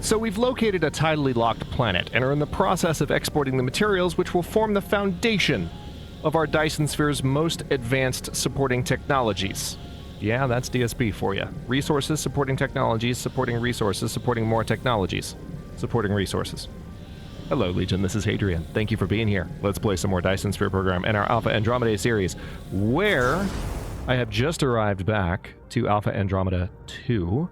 So we've located a tidally locked planet and are in the process of exporting the materials which will form the foundation of our Dyson Sphere's most advanced supporting technologies. Yeah, that's DSP for you. Resources supporting technologies, supporting resources, supporting more technologies, supporting resources. Hello, Legion, this is Hadrian. Thank you for being here. Let's play some more Dyson Sphere Program and our Alpha Andromedae series, where I have just arrived back to Alpha Andromeda 2,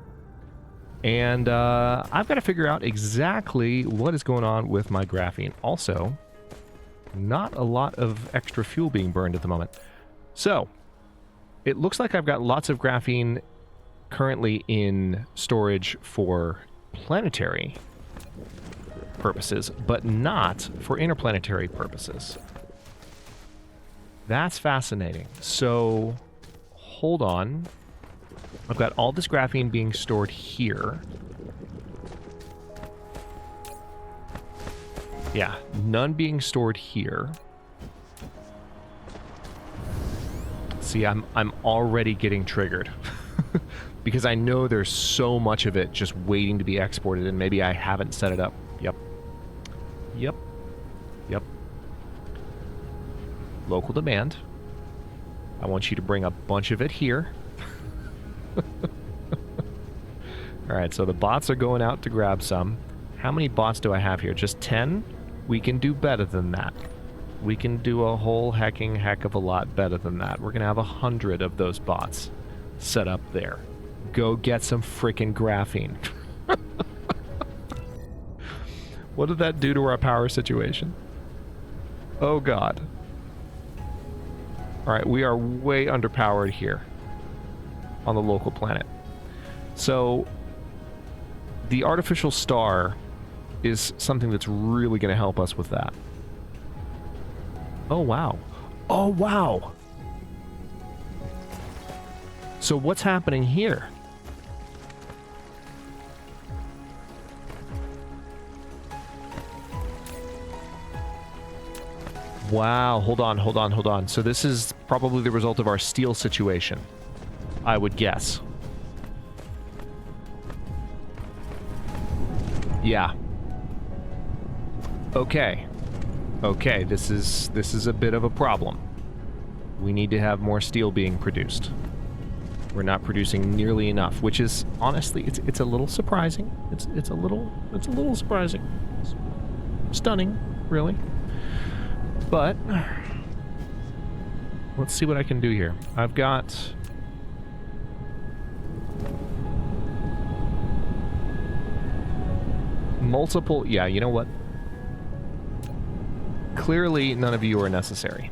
and I've got to figure out exactly what is going on with my graphene. Also, not a lot of extra fuel being burned at the moment. So, it looks like I've got lots of graphene currently in storage for planetary purposes, but not for interplanetary purposes. That's fascinating. So, hold on. I've got all this graphene being stored here. Yeah, none being stored here. See, I'm already getting triggered. Because I know there's so much of it just waiting to be exported, and maybe I haven't set it up. Yep. Local demand. I want you to bring a bunch of it here. Alright, so the bots are going out to grab some. How many bots do I have here? Just 10? We can do better than that. We can do a whole hecking heck of a lot better than that. We're gonna have 100 of those bots set up there. Go get some freaking graphene. What did that do to our power situation? Oh god. Alright, we are way underpowered here on the local planet. So, the artificial star is something that's really going to help us with that. Oh, wow. Oh, wow! So what's happening here? Wow, hold on. So this is probably the result of our steel situation, I would guess. Yeah. Okay, this is a bit of a problem. We need to have more steel being produced. We're not producing nearly enough, which is honestly it's a little surprising. It's a little surprising. Stunning, really. But let's see what I can do here. I've got multiple... Yeah, you know what? Clearly, none of you are necessary.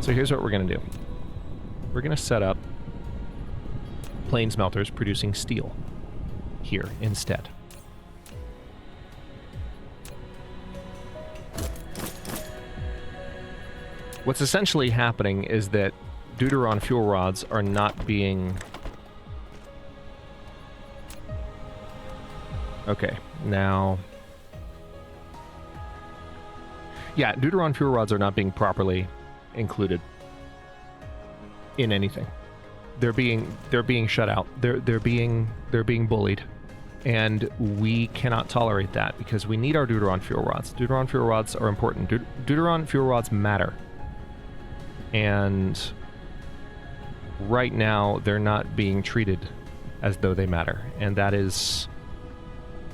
So here's what we're going to do. We're going to set up plane smelters producing steel here instead. What's essentially happening is that Deuteron fuel rods are not being... Okay, now... Yeah, Deuteron fuel rods are not being properly included in anything. They're being shut out. They're being bullied. And we cannot tolerate that because we need our Deuteron fuel rods. Deuteron fuel rods are important. Deuteron fuel rods matter. And right now, they're not being treated as though they matter. And that is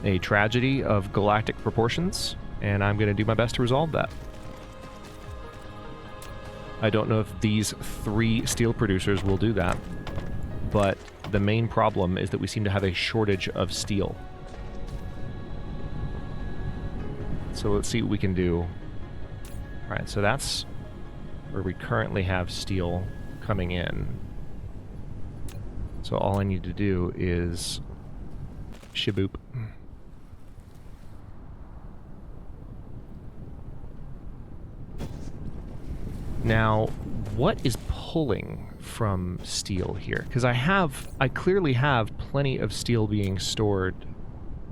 a tragedy of galactic proportions, and I'm going to do my best to resolve that. I don't know if these 3 steel producers will do that, but the main problem is that we seem to have a shortage of steel. So let's see what we can do. Alright, so that's where we currently have steel coming in. So all I need to do is shaboop. Now, what is pulling from steel here? Because I clearly have plenty of steel being stored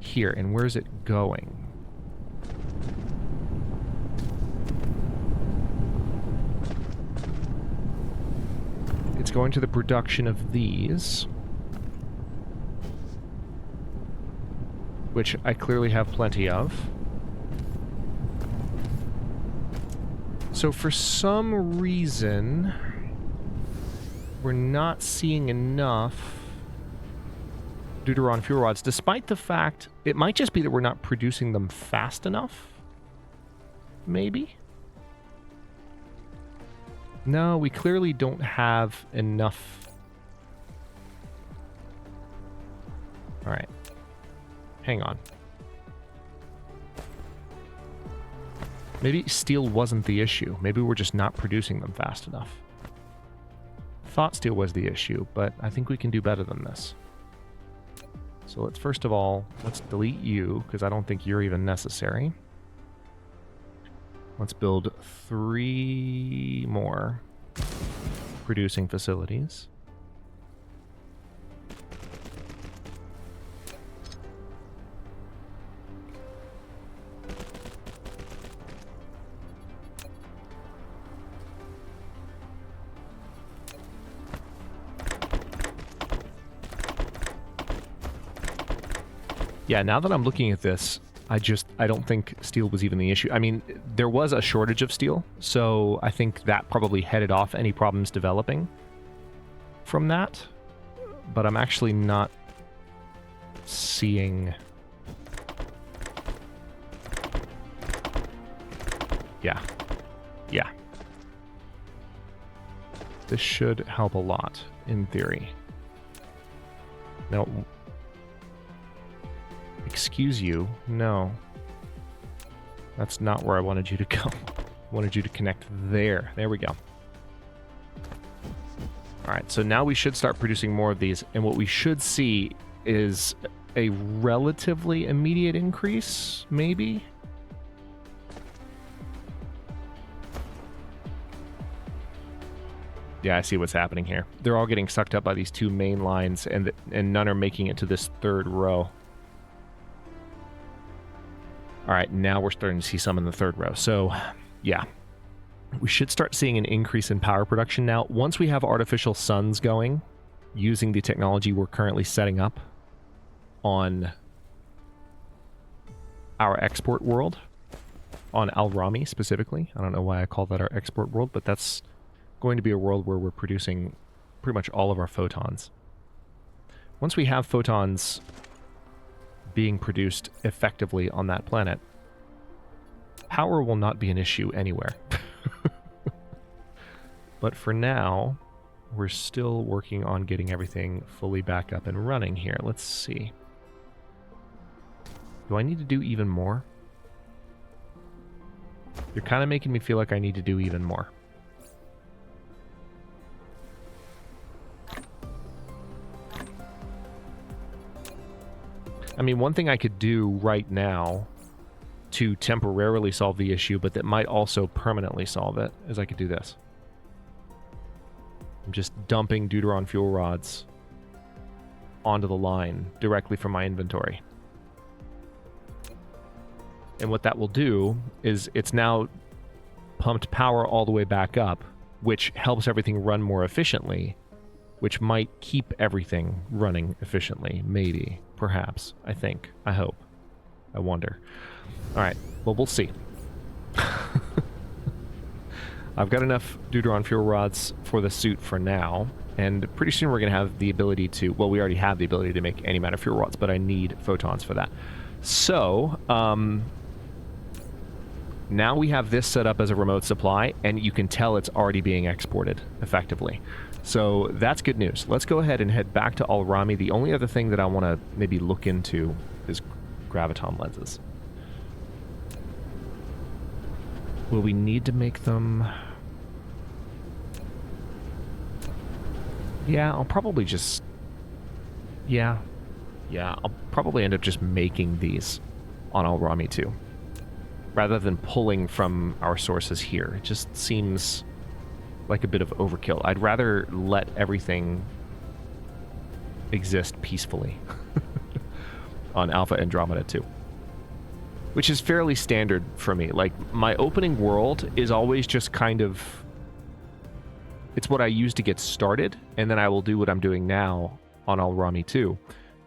here, and where's it going? It's going to the production of these. which I clearly have plenty of. So for some reason, we're not seeing enough Deuteron fuel rods, despite the fact it might just be that we're not producing them fast enough. Maybe? No, we clearly don't have enough. Alright. Hang on. Maybe steel wasn't the issue. Maybe we're just not producing them fast enough. Thought steel was the issue, but I think we can do better than this. So let's first of all, let's delete you, because I don't think you're even necessary. Let's build 3 more producing facilities. Yeah, now that I'm looking at this, I don't think steel was even the issue. I mean, there was a shortage of steel, so I think that probably headed off any problems developing from that. But I'm actually not seeing... Yeah. Yeah. This should help a lot, in theory. No. Excuse you. No. That's not where I wanted you to go. I wanted you to connect there. There we go. Alright, so now we should start producing more of these, and what we should see is a relatively immediate increase, maybe? Yeah, I see what's happening here. They're all getting sucked up by these 2 main lines, and none are making it to this 3rd row. Alright, now we're starting to see some in the 3rd row. So, yeah. We should start seeing an increase in power production now. Once we have artificial suns going, using the technology we're currently setting up on our export world, on Alrami specifically. I don't know why I call that our export world, but that's going to be a world where we're producing pretty much all of our photons. Once we have photons being produced effectively on that planet, power will not be an issue anywhere. But for now, we're still working on getting everything fully back up and running here. Let's see. Do I need to do even more? You're kind of making me feel like I need to do even more. I mean, one thing I could do right now to temporarily solve the issue, but that might also permanently solve it, is I could do this. I'm just dumping Deuteron fuel rods onto the line directly from my inventory. And what that will do is it's now pumped power all the way back up, which helps everything run more efficiently, which might keep everything running efficiently. Maybe. Perhaps. I think. I hope. I wonder. Alright. Well, we'll see. I've got enough Deuteron fuel rods for the suit for now, and pretty soon we're going to have the ability to... Well, we already have the ability to make any amount of fuel rods, but I need photons for that. So, now we have this set up as a remote supply, and you can tell it's already being exported effectively. So that's good news. Let's go ahead and head back to Alrami. The only other thing that I want to maybe look into is graviton lenses. Will we need to make them? Yeah, I'll probably just... Yeah, I'll probably end up just making these on Alrami too, rather than pulling from our sources here. It just seems like a bit of overkill. I'd rather let everything exist peacefully on Alpha Andromeda 2. Which is fairly standard for me. Like, my opening world is always just kind of... It's what I use to get started, and then I will do what I'm doing now on Alrami 2.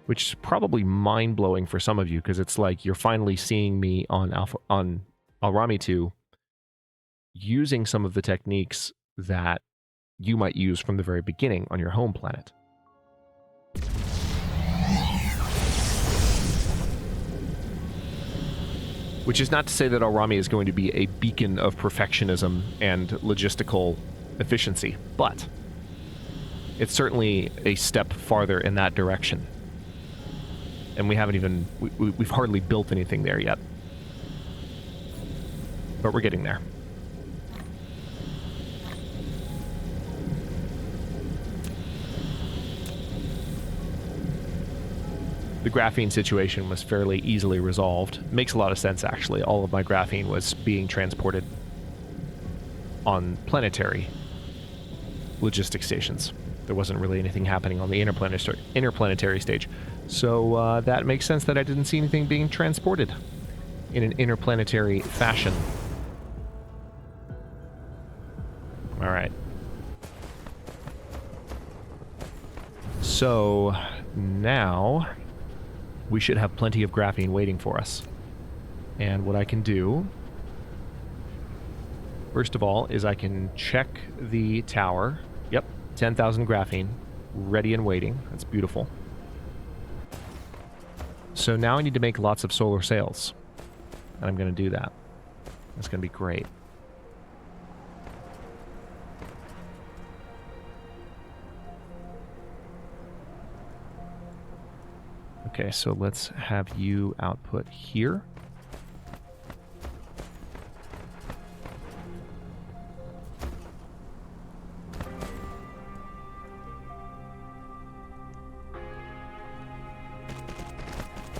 which is probably mind-blowing for some of you, because it's like you're finally seeing me on Alrami 2 using some of the techniques that you might use from the very beginning on your home planet. Which is not to say that Alrami is going to be a beacon of perfectionism and logistical efficiency, but it's certainly a step farther in that direction. And we haven't even... we've hardly built anything there yet. But we're getting there. The graphene situation was fairly easily resolved. Makes a lot of sense, actually. All of my graphene was being transported on planetary logistic stations. There wasn't really anything happening on the interplanetary stage. So that makes sense that I didn't see anything being transported in an interplanetary fashion. All right. So now we should have plenty of graphene waiting for us. And what I can do, first of all, is I can check the tower. Yep, 10,000 graphene, ready and waiting. That's beautiful. So now I need to make lots of solar sails. And I'm going to do that. That's going to be great. Okay, so let's have you output here.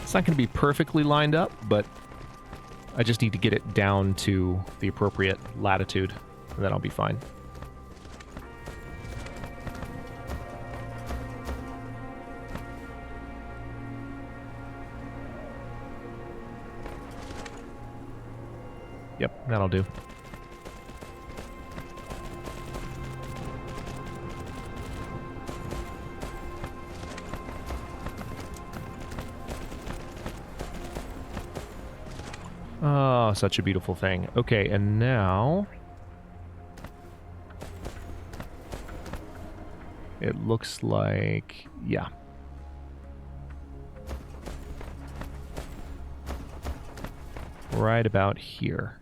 It's not going to be perfectly lined up, but I just need to get it down to the appropriate latitude, and then I'll be fine. Yep, that'll do. Oh, such a beautiful thing. Okay, and now it looks like, yeah. Right about here.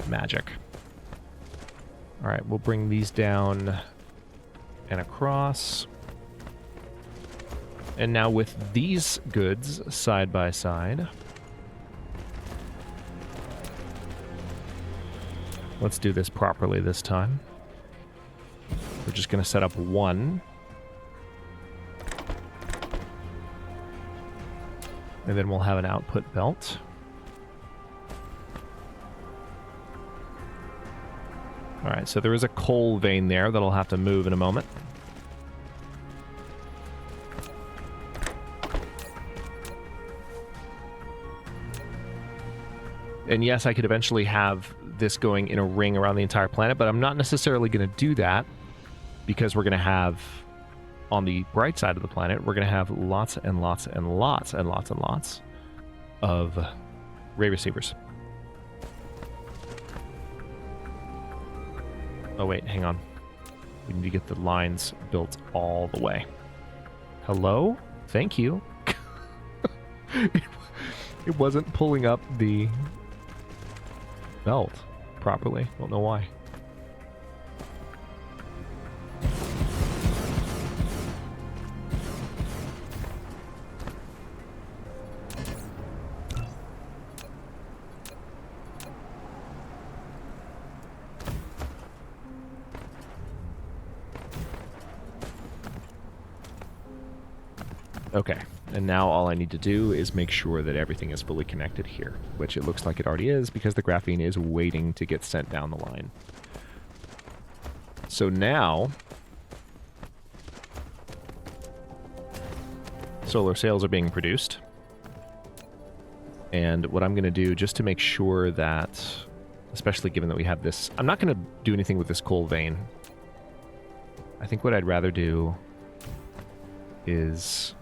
Magic. All right, we'll bring these down and across. And now with these goods side by side, let's do this properly this time. We're just going to set up one. And then we'll have an output belt. Alright, so there is a coal vein there that'll have to move in a moment. And yes, I could eventually have this going in a ring around the entire planet, but I'm not necessarily going to do that because we're going to have, on the bright side of the planet, we're going to have lots and lots and lots and lots and lots of ray receivers. Oh wait, hang on. We need to get the lines built all the way. Hello? Thank you. It wasn't pulling up the belt properly. Don't know why. Okay, and now all I need to do is make sure that everything is fully connected here, which it looks like it already is because the graphene is waiting to get sent down the line. So now, solar sails are being produced. And what I'm going to do, just to make sure that especially given that we have this. I'm not going to do anything with this coal vein. I think what I'd rather do is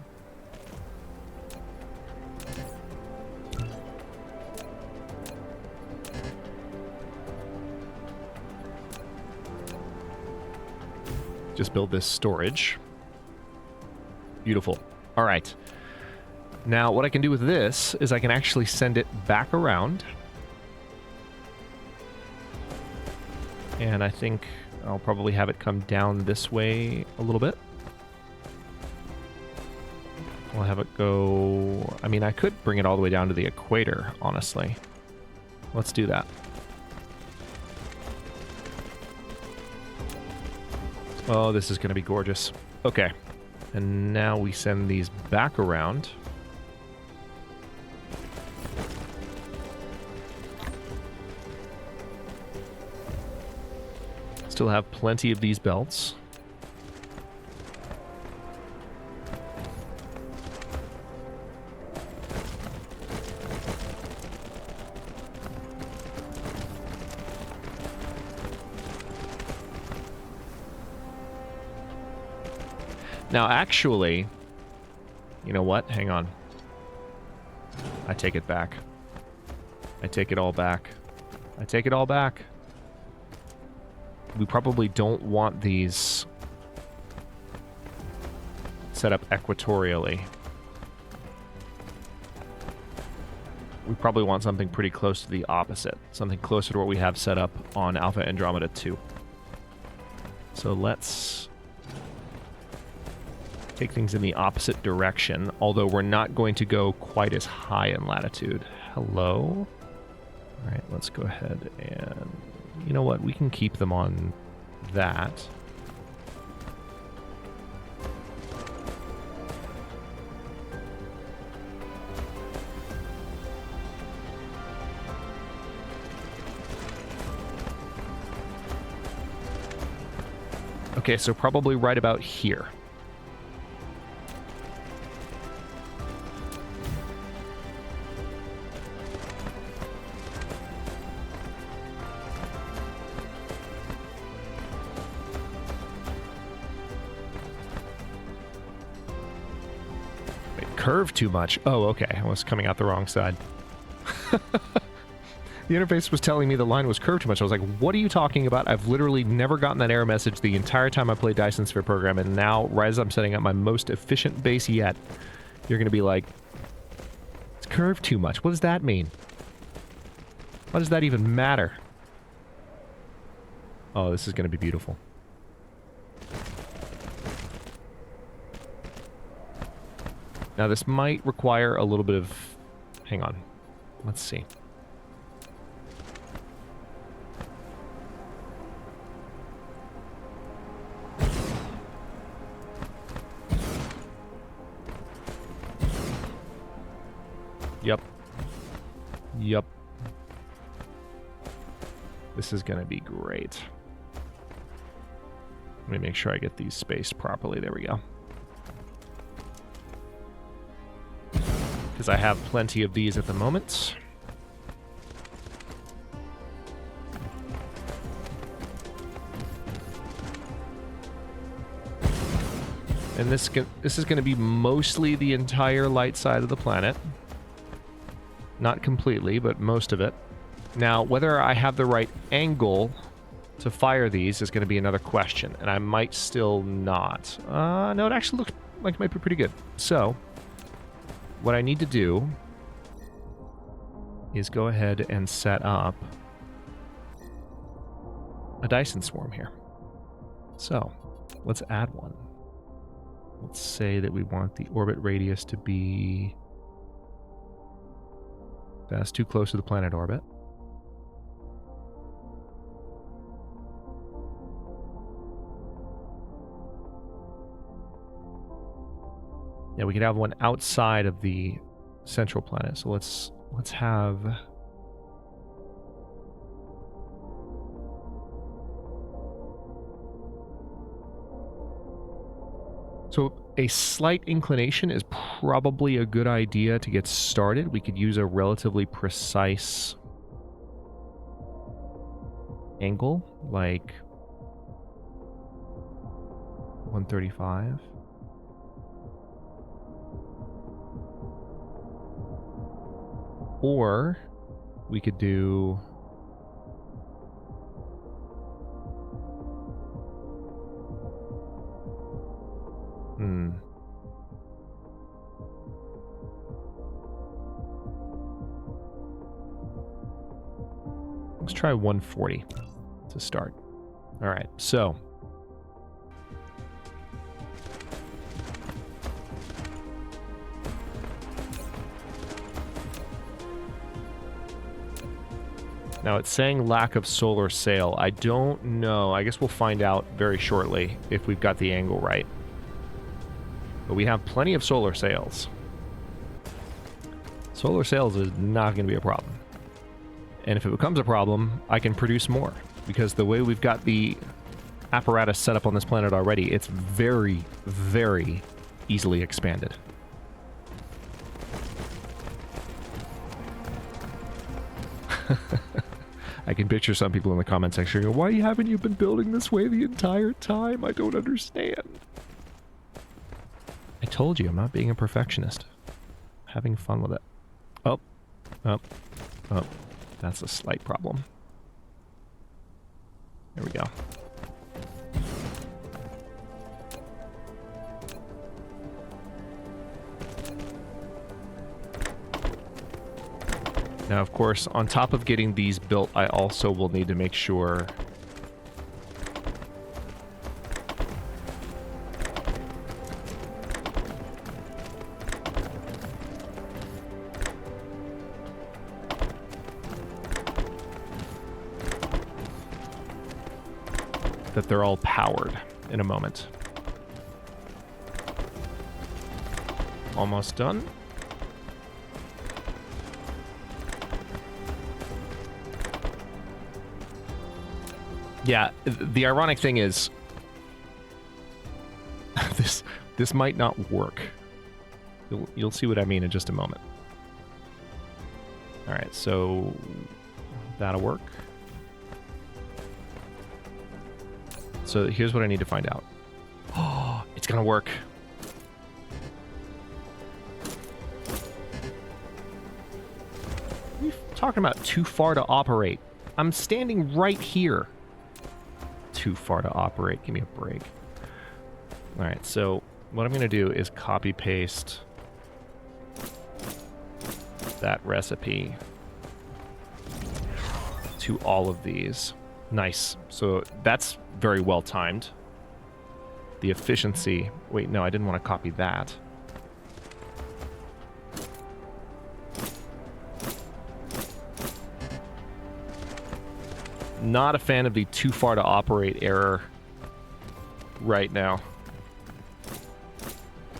just build this storage. Beautiful. All right. Now, what I can do with this is I can actually send it back around. And I think I'll probably have it come down this way a little bit. I'll have it go... I mean, I could bring it all the way down to the equator, honestly. Let's do that. Oh, this is going to be gorgeous. Okay. And now we send these back around. Still have plenty of these belts. Now, actually, you know what? Hang on. I take it back. I take it all back. I take it all back. We probably don't want these set up equatorially. We probably want something pretty close to the opposite. Something closer to what we have set up on Alpha Andromeda 2. So let's take things in the opposite direction, although we're not going to go quite as high in latitude. Hello? All right, let's go ahead and... You know what? We can keep them on that. Okay, so probably right about here. Curve too much. Oh, okay. I was coming out the wrong side. The interface was telling me the line was curved too much. I was like, what are you talking about? I've literally never gotten that error message the entire time I played Dyson Sphere Program, and now, right as I'm setting up my most efficient base yet, you're going to be like, it's curved too much. What does that mean? Why does that even matter? Oh, this is going to be beautiful. Now, this might require a little bit of... Hang on. Let's see. Yep. Yep. This is going to be great. Let me make sure I get these spaced properly. There we go. Because I have plenty of these at the moment. And this is going to be mostly the entire light side of the planet. Not completely, but most of it. Now, whether I have the right angle to fire these is going to be another question, and I might still not. No, it actually looks like it might be pretty good. So, what I need to do is go ahead and set up a Dyson swarm here. So, let's add one. Let's say that we want the orbit radius to be... That's too close to the planet orbit. Yeah, we could have one outside of the central planet. So let's have... So a slight inclination is probably a good idea to get started. We could use a relatively precise angle, like 135. Or we could do... Let's try 140 to start. All right, so... Now it's saying lack of solar sail. I don't know. I guess we'll find out very shortly if we've got the angle right. But we have plenty of solar sails. Solar sails is not going to be a problem. And if it becomes a problem, I can produce more. Because the way we've got the apparatus set up on this planet already, it's very, very easily expanded. I can picture some people in the comment section going, why haven't you been building this way the entire time? I don't understand. I told you, I'm not being a perfectionist. I'm having fun with it. Oh. Oh. Oh. That's a slight problem. There we go. Now, of course, on top of getting these built, I also will need to make sure that they're all powered in a moment. Almost done. Yeah, the ironic thing is this might not work. You'll see what I mean in just a moment. All right, so that'll work. So here's what I need to find out. Oh, it's gonna work. What are you talking about too far to operate? I'm standing right here. Too far to operate. Give me a break. All right, so what I'm going to do is copy paste that recipe to all of these. Nice. So that's very well timed. The efficiency. Wait, no, I didn't want to copy that. Not a fan of the too far to operate error right now.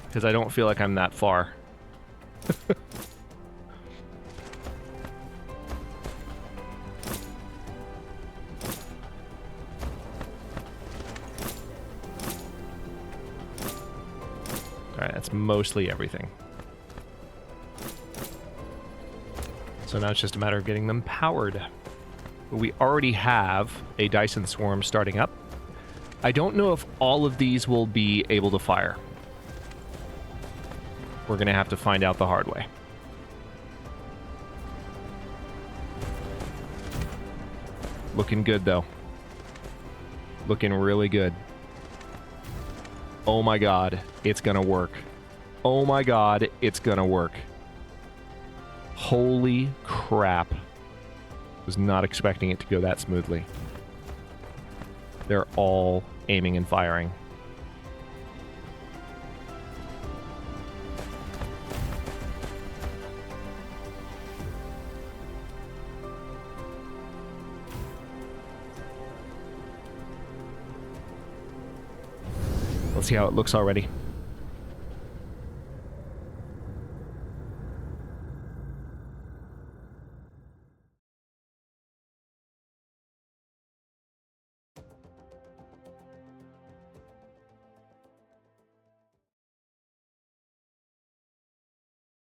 Because I don't feel like I'm that far. Alright, that's mostly everything. So now it's just a matter of getting them powered. We already have a Dyson swarm starting up. I don't know if all of these will be able to fire. We're going to have to find out the hard way. Looking good, though. Looking really good. Oh my god, it's going to work. Oh my god, it's going to work. Holy crap. Was not expecting it to go that smoothly. They're all aiming and firing. Let's see how it looks already.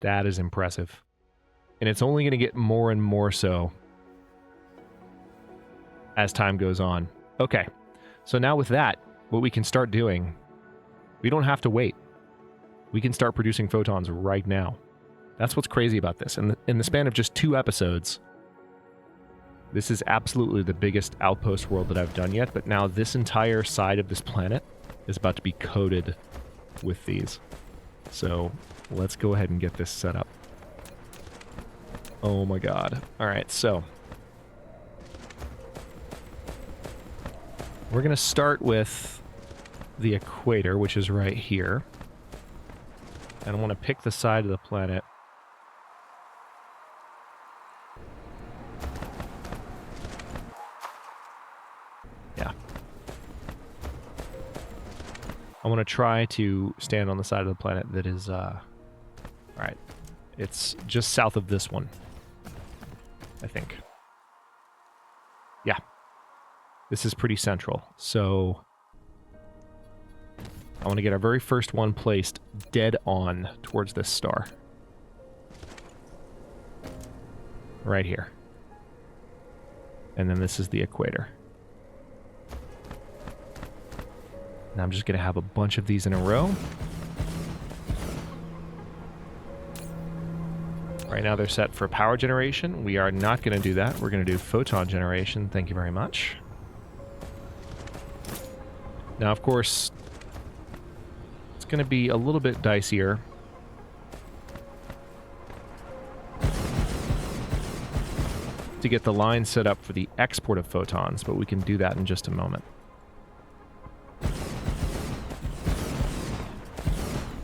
That is impressive. And it's only going to get more and more so. as time goes on. Okay, so now with that, what we can start doing, we don't have to wait. We can start producing photons right now. That's what's crazy about this. In the span of just 2 episodes, this is absolutely the biggest outpost world that I've done yet, but now this entire side of this planet is about to be coated with these. So let's go ahead and get this set up. Oh my god. Alright, so we're going to start with the equator, which is right here. And I want to pick the side of the planet. Yeah. I want to try to stand on the side of the planet that is, alright. It's just south of this one, I think. Yeah. This is pretty central, so I want to get our very first one placed dead on towards this star. Right here. And then this is the equator. And I'm just going to have a bunch of these in a row. Right now they're set for power generation. We are not going to do that. We're going to do photon generation. Thank you very much. Now, of course, it's going to be a little bit dicier. To get the line set up for the export of photons, but we can do that in just a moment.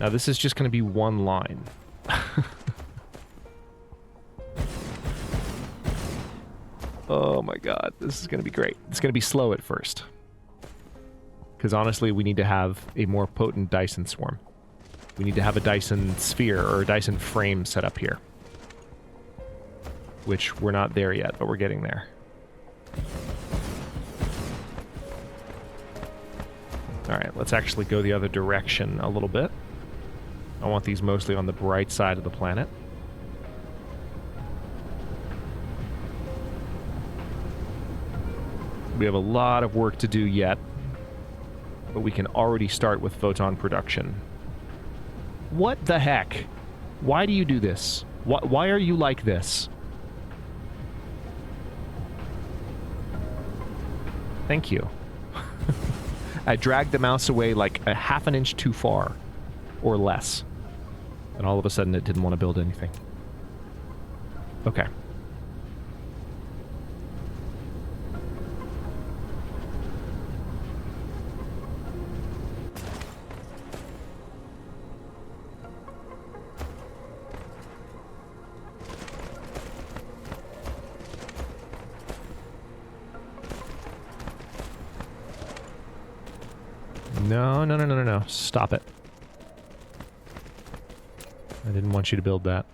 Now, this is just going to be one line. Oh my god, this is going to be great. It's going to be slow at first. Because honestly, we need to have a more potent Dyson swarm. We need to have a Dyson sphere or a Dyson frame set up here. Which we're not there yet, but we're getting there. Alright, let's actually go the other direction a little bit. I want these mostly on the bright side of the planet. We have a lot of work to do yet, but we can already start with photon production. What the heck? Why do you do this? Why are you like this? Thank you. I dragged the mouse away like a half an inch too far, or less. And all of a sudden it didn't want to build anything. Okay. No. Stop it. I didn't want you to build that.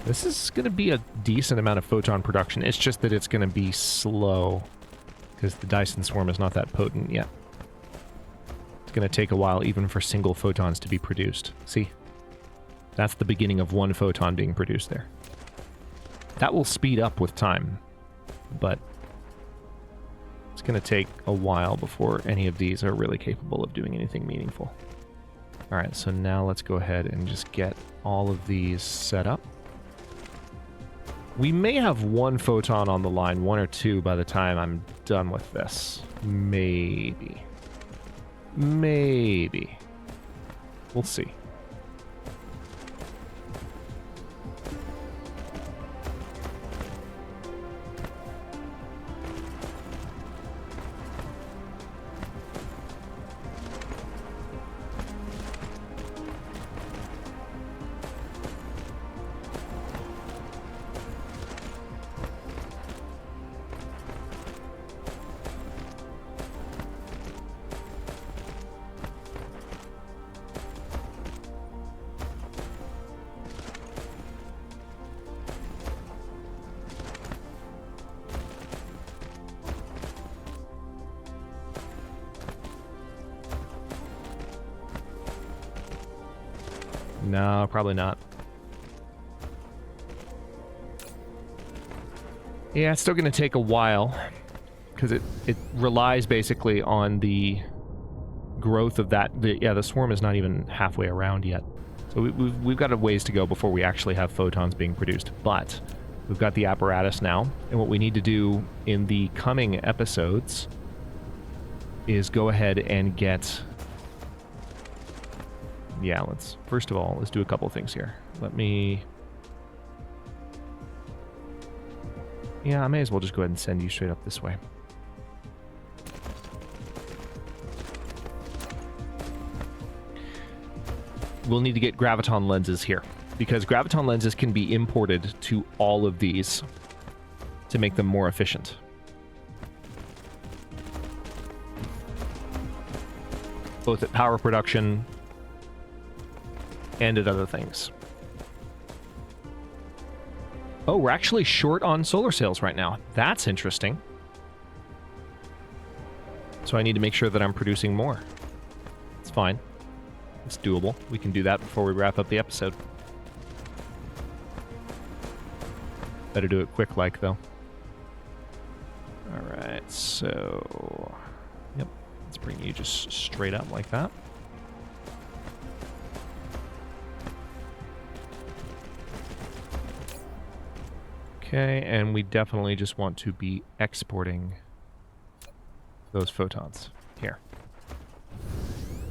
This is going to be a decent amount of photon production. It's just that it's going to be slow, because the Dyson swarm is not that potent yet. It's going to take a while even for single photons to be produced. See? That's the beginning of one photon being produced there. That will speed up with time, but it's going to take a while before any of these are really capable of doing anything meaningful. Alright, so now let's go ahead and just get all of these set up. We may have one photon on the line, 1 or 2, by the time I'm done with this. Maybe. Maybe. We'll see. No, probably not. Yeah, it's still going to take a while, because it relies basically on the growth of that. The swarm is not even halfway around yet. So we've got a ways to go before we actually have photons being produced. But we've got the apparatus now, and what we need to do in the coming episodes is go ahead and get... Yeah, first of all, let's do a couple things here. Let me... Yeah, I may as well just go ahead and send you straight up this way. We'll need to get graviton lenses here, because graviton lenses can be imported to all of these to make them more efficient. Both at power production and at other things. Oh, we're actually short on solar sails right now. That's interesting. So I need to make sure that I'm producing more. It's fine. It's doable. We can do that before we wrap up the episode. Better do it quick like, though. Alright, so... Yep, let's bring you just straight up like that. Okay, and we definitely just want to be exporting those photons. Here.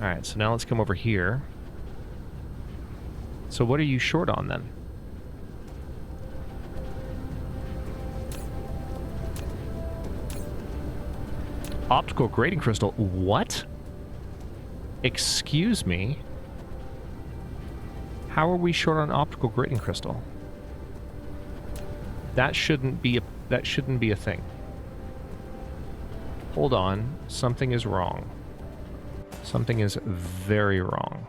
Alright, so now let's come over here. So what are you short on, then? Optical grading crystal. What? Excuse me? How are we short on optical grading crystal? That shouldn't be a thing. Hold on, something is wrong. Something is very wrong.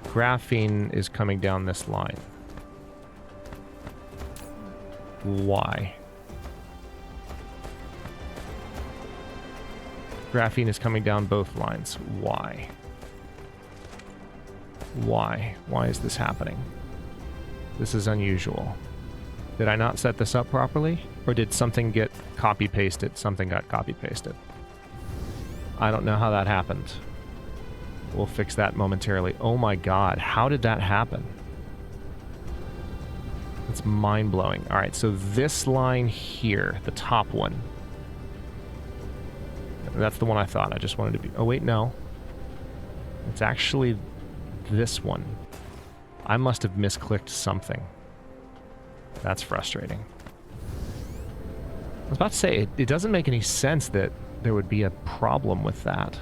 Graphene is coming down this line. Why? Graphene is coming down both lines. Why? Why? Why is this happening? This is unusual. Did I not set this up properly? Or did something get copy-pasted? Something got copy-pasted. I don't know how that happened. We'll fix that momentarily. Oh my god, how did that happen? It's mind-blowing. Alright, so this line here, the top one. That's the one I thought. I just wanted to be... Oh wait, no. It's actually this one. I must have misclicked something. That's frustrating. I was about to say, it doesn't make any sense that there would be a problem with that.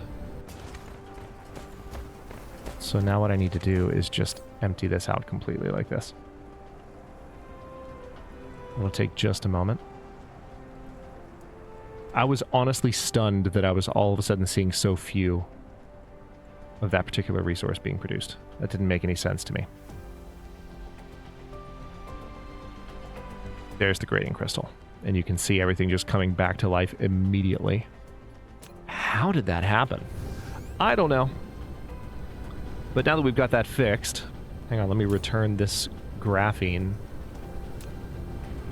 So now what I need to do is just empty this out completely like this. It'll take just a moment. I was honestly stunned that I was all of a sudden seeing so few of that particular resource being produced. That didn't make any sense to me. There's the grading crystal. And you can see everything just coming back to life immediately. How did that happen? I don't know. But now that we've got that fixed... Hang on, let me return this graphene.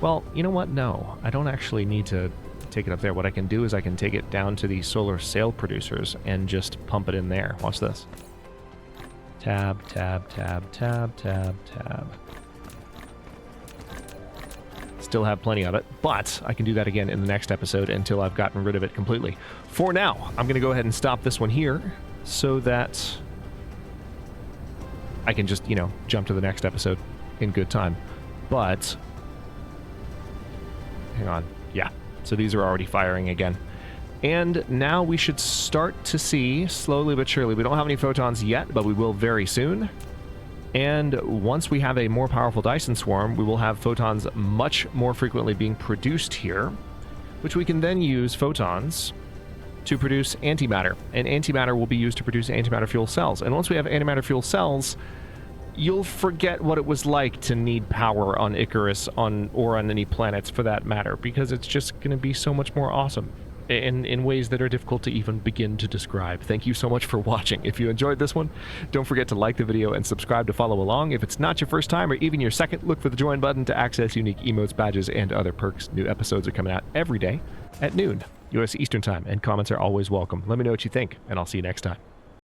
Well, you know what? No. I don't actually need to take it up there. What I can do is I can take it down to the solar sail producers and just pump it in there. Watch this. Tab, tab, tab, tab, tab, tab. Still have plenty of it, but I can do that again in the next episode until I've gotten rid of it completely. For now, I'm going to go ahead and stop this one here so that I can just, you know, jump to the next episode in good time. But, hang on. Yeah, so these are already firing again. And now we should start to see, slowly but surely, we don't have any photons yet, but we will very soon. And once we have a more powerful Dyson swarm, we will have photons much more frequently being produced here, which we can then use photons to produce antimatter. And antimatter will be used to produce antimatter fuel cells. And once we have antimatter fuel cells, you'll forget what it was like to need power on Icarus or on any planets for that matter, because it's just going to be so much more awesome. in ways that are difficult to even begin to describe. Thank you so much for watching. If you enjoyed this one, don't forget to like the video and subscribe to follow along. If it's not your first time or even your second, look for the join button to access unique emotes, badges, and other perks. New episodes are coming out every day at noon, U.S. Eastern Time, and comments are always welcome. Let me know what you think, and I'll see you next time.